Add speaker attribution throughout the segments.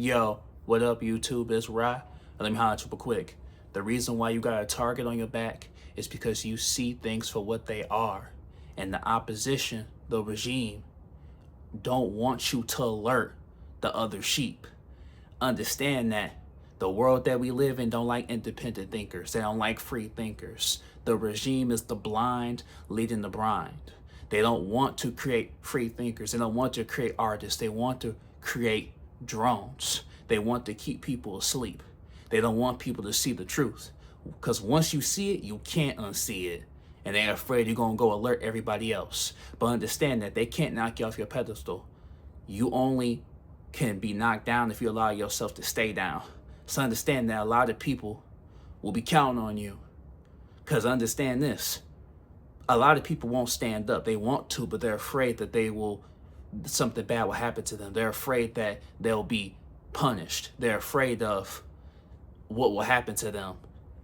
Speaker 1: Yo, what up, YouTube? It's Rye. Let me holler at you real quick. The reason why you got a target on your back is because you see things for what they are. And the opposition, the regime, don't want you to alert the other sheep. Understand that the world that we live in don't like independent thinkers. They don't like free thinkers. The regime is the blind leading the blind. They don't want to create free thinkers. They don't want to create artists. They want to create drones. They want to keep people asleep. They don't want people to see the truth. Because once you see it, you can't unsee it. And they're afraid you're going to go alert everybody else. But understand that they can't knock you off your pedestal. You only can be knocked down if you allow yourself to stay down. So understand that a lot of people will be counting on you. Because understand this, a lot of people won't stand up. They want to, but they're afraid that something bad will happen to them. They're afraid that they'll be punished. They're afraid of what will happen to them.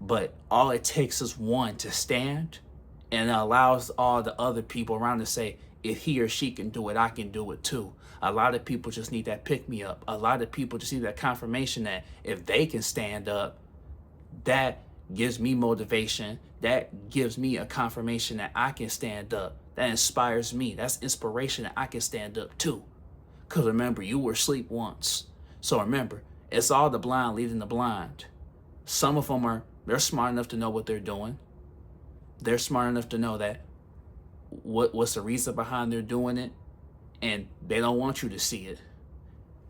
Speaker 1: But all it takes is one to stand, and it allows all the other people around to say, if he or she can do it, I can do it too. A lot of people just need that pick me up. A lot of people just need that confirmation that if they can stand up, that gives me motivation. That gives me a confirmation that I can stand up. That inspires me. That's inspiration that I can stand up too. Because remember, you were asleep once. So remember, it's all the blind leading the blind. Some of them they're smart enough to know what they're doing. They're smart enough to know that what's the reason behind their doing it, and they don't want you to see it.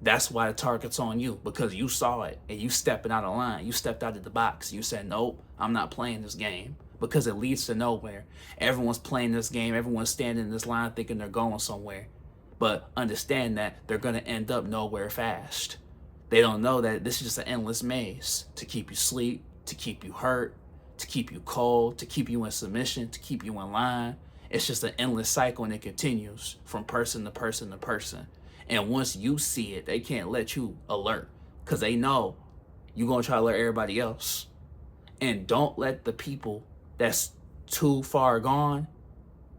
Speaker 1: That's why the target's on you, because you saw it and you stepping out of line. You stepped out of the box. You said, nope, I'm not playing this game, because it leads to nowhere. Everyone's playing this game. Everyone's standing in this line thinking they're going somewhere. But understand that they're going to end up nowhere fast. They don't know that this is just an endless maze to keep you asleep, to keep you hurt, to keep you cold, to keep you in submission, to keep you in line. It's just an endless cycle, and it continues from person to person to person. And once you see it, they can't let you alert, because they know you're going to try to alert everybody else. And don't let the people that's too far gone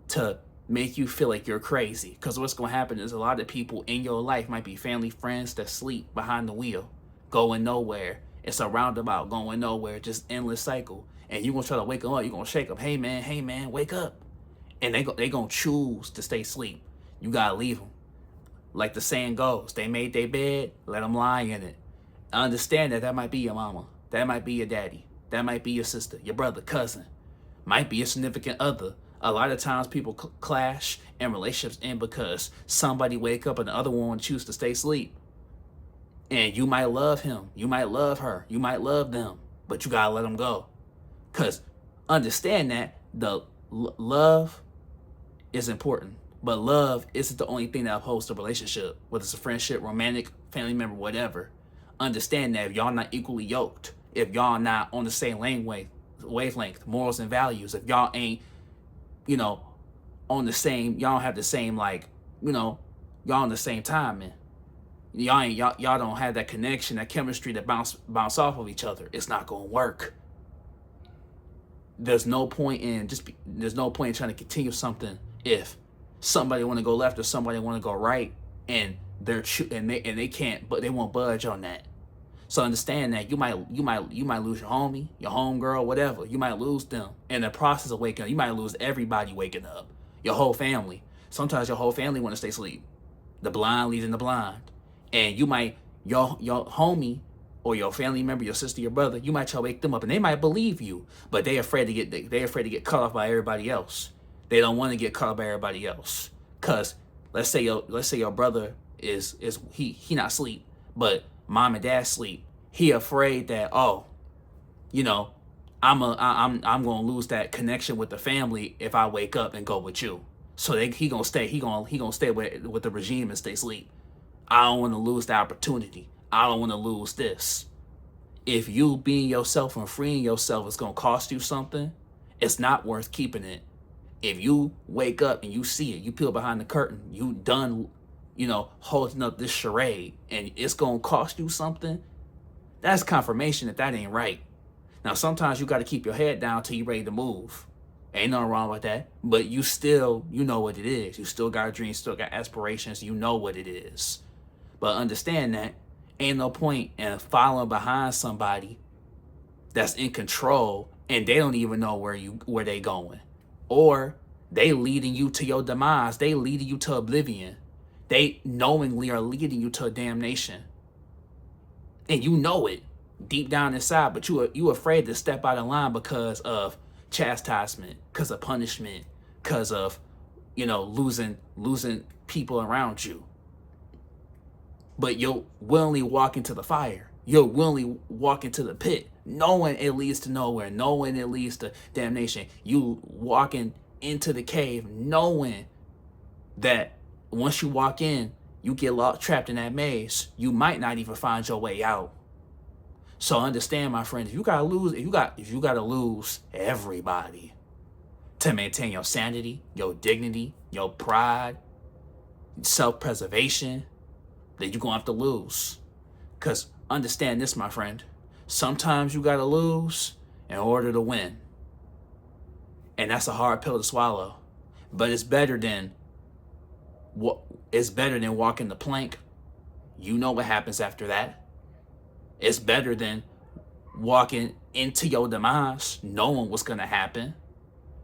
Speaker 1: to make you feel like you're crazy. Because what's going to happen is a lot of people in your life might be family, friends that sleep behind the wheel, going nowhere. It's a roundabout going nowhere, just endless cycle. And you're going to try to wake them up. You're going to shake them. Hey, man, wake up. And they going to choose to stay asleep. You got to leave them. Like the saying goes, they made their bed, let them lie in it. Understand that might be your mama. That might be your daddy. That might be your sister, your brother, cousin. Might be a significant other. A lot of times people clash and relationships end because somebody wake up and the other one choose to stay asleep. And you might love him. You might love her. You might love them. But you got to let them go. Because understand that the love is important. But love isn't the only thing that upholds the relationship, whether it's a friendship, romantic, family member, whatever. Understand that if y'all not equally yoked, if y'all not on the same wavelength, morals and values, if y'all ain't, on the same, y'all don't have the same, y'all on the same time, man. Y'all don't have that connection, that chemistry that bounce off of each other. It's not gonna work. There's no point in trying to continue something if somebody want to go left or somebody want to go right, and they can't, but they won't budge on that. So understand that you might lose your homie, your homegirl, whatever. You might lose them in the process of waking up. You might lose everybody waking up, your whole family. Sometimes your whole family want to stay asleep. The blind leading the blind, and you might your homie or your family member, your sister, your brother, you might try to wake them up, and they might believe you, but they're afraid to get cut off by everybody else. They don't want to get caught by everybody else. Cause let's say your brother is he not asleep, but mom and dad sleep. He afraid that I'm gonna lose that connection with the family if I wake up and go with you. So he gonna stay with the regime and stay asleep. I don't want to lose the opportunity. I don't want to lose this. If you being yourself and freeing yourself is gonna cost you something, it's not worth keeping it. If you wake up and you see it, you peel behind the curtain, you done, holding up this charade, and it's going to cost you something, that's confirmation that ain't right. Now, sometimes you got to keep your head down till you're ready to move. Ain't nothing wrong with that. But you still, know what it is. You still got dreams, still got aspirations. You know what it is. But understand that Ain't no point in following behind somebody that's in control and they don't even know where they going. Or they leading you to your demise. They leading you to oblivion. They knowingly are leading you to damnation. And you know it deep down inside, but you afraid to step out of line because of chastisement, because of punishment, because of, losing people around you. But you'll willingly walk into the fire. You'll willingly walk into the pit, knowing it leads to nowhere, knowing it leads to damnation. You walking into the cave, knowing that once you walk in, you get lost, trapped in that maze. You might not even find your way out. So understand, my friends, if you gotta lose everybody to maintain your sanity, your dignity, your pride, self-preservation, then you're gonna have to lose. Because understand this, my friend, sometimes you gotta lose in order to win. And that's a hard pill to swallow. But it's better than walking the plank. You know what happens after that. It's better than walking into your demise, knowing what's gonna happen.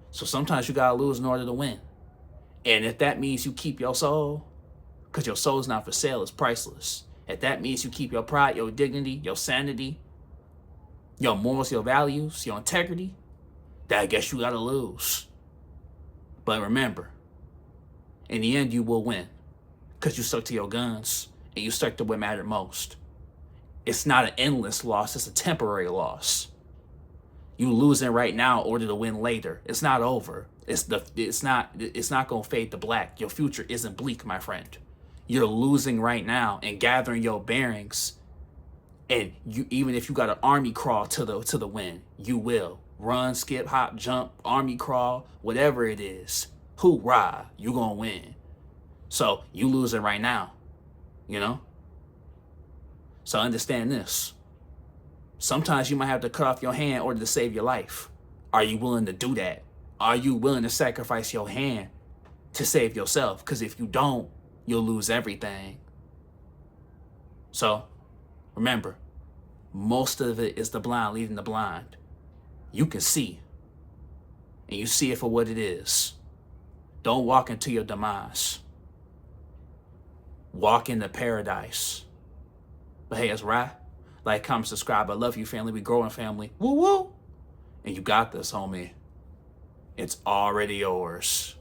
Speaker 1: So sometimes you gotta lose in order to win. And if that means you keep your soul, because your soul's not for sale, it's priceless. If that means you keep your pride, your dignity, your sanity, your morals, your values, your integrity, then I guess you gotta lose. But remember, in the end, you will win because you stuck to your guns and you stuck to what mattered most. It's not an endless loss, it's a temporary loss. You losing right now in order to win later. It's not over. It's not gonna fade to black. Your future isn't bleak, my friend. You're losing right now and gathering your bearings. And you, even if you got an army crawl to the win, you will. Run, skip, hop, jump, army crawl, whatever it is. Hoorah, you gonna win. So you losing right now, So understand this. Sometimes you might have to cut off your hand in order to save your life. Are you willing to do that? Are you willing to sacrifice your hand to save yourself? Because if you don't, you'll lose everything. So remember, most of it is the blind leading the blind. You can see, and you see it for what it is. Don't walk into your demise. Walk into paradise. But hey, it's Rye. Like, comment, subscribe. I love you, family. We growing, family. Woo woo. And you got this, homie. It's already yours.